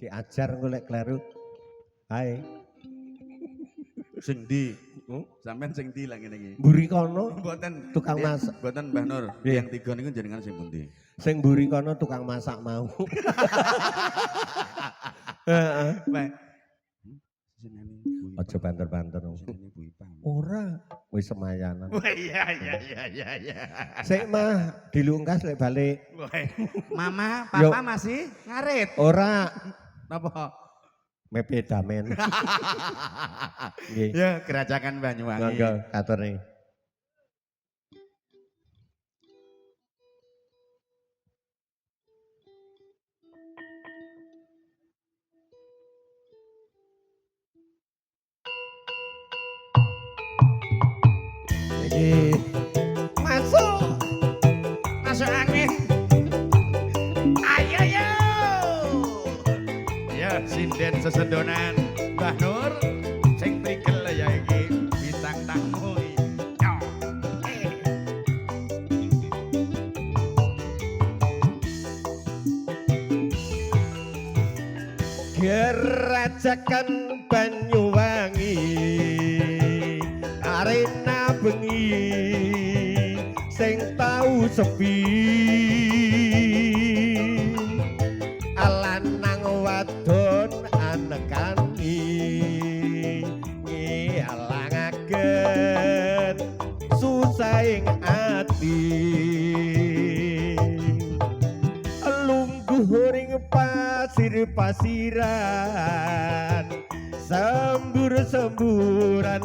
Diajar golek kleru. Hai. Sing ndi? Sampeyan sing ndi lah ngene iki? Mburi kono Mboten tukang masak. Mboten Mbah Nur. Nggih. Yang tiga niku jenengan sing pundi? Sing mburi kono tukang masak mau. Heeh. Mbah. Jenenge Bu. Aja banter-banter. Jenenge Bu Ipang. Ora, wis semayanan. Wah iya. Sik mah dilungkas lek balik. Mama, Yo. papa masih ngarit. Ora Napa? mepe damen. Nggih. Ya, Kerajakan Banyuwangi. Monggo katune. Iki masuk. Masuk angin. Ayo yo. Ya, sinden sesendonan Mbah Nur sing prigel ya iki bintang tamu iki. Yo. Gerajakan Banyuwangi arena bengi sing tau sepi alanang wadon anekani ngalangaken susahing ati lungguh ring pasir-pasiran sembur-semburan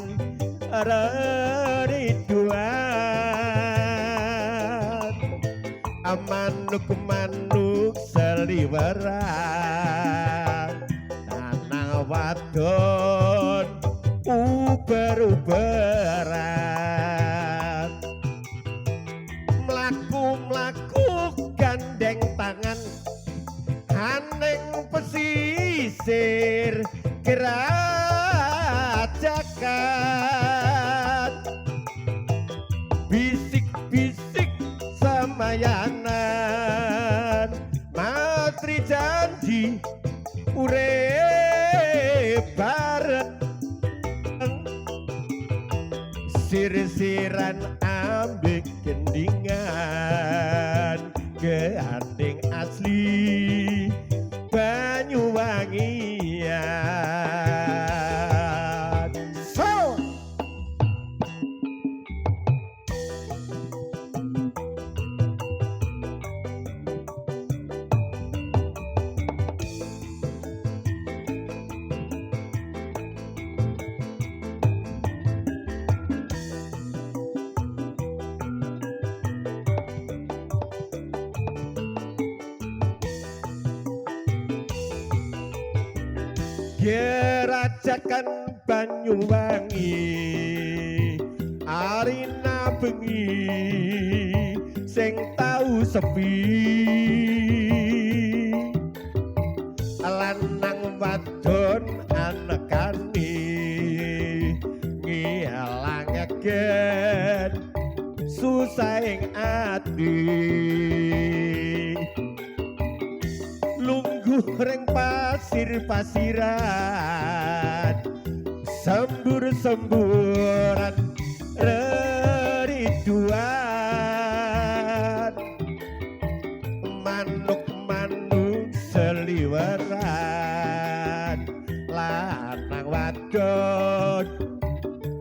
rinduan manuk-manuk seliweran tanah wadon uber-uberan mlaku-mlaku gandeng tangan haneng pesisir Kerajakan bisik-bisik samayanan matri janji urip bareng sir-siran ambek gendingan keanding asli Banyuwangian. So. Gerajakan Banyuwangi arena bengi sing tau sepi lanang wadon anekani ngilangaken susahing ati lungguh ring pasir-pasiran sembur-semburan rinduan manuk-manuk seliweran lanang wadon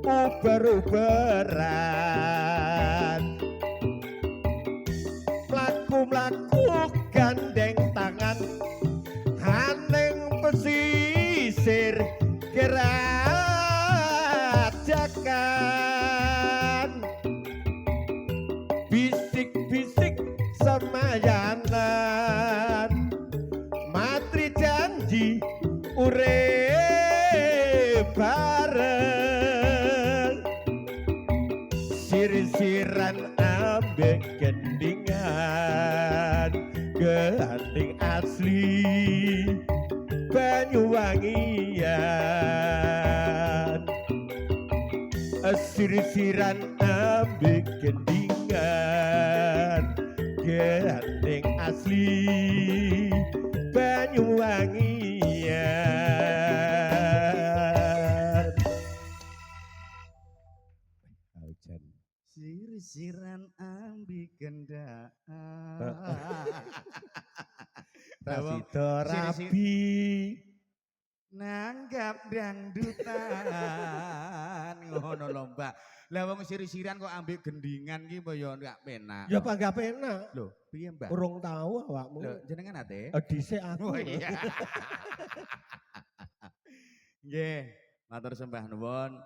uber-uberan mlaku-mlaku gandeng tangan haneng pesisir Kerajakan bisik-bisik semayanan matri janji urip bareng sir-siran ambek gendingan keanding asli Banyuwangian sir-siran ambek gendingan keanding asli Banyuwangian Rasido Siri-siri. rabi. Nanggap dangdutan ngono lho Mbak. Lah wong siri-sirian kok ambek gendingan ki apa ya gak penak. Ya apa gak penak? Lho, piye Mbak? Urung tahu awakmu. Lho, jenengan ate? Dhisik aku. Oh iya. Nggih, matur sembah nuwun.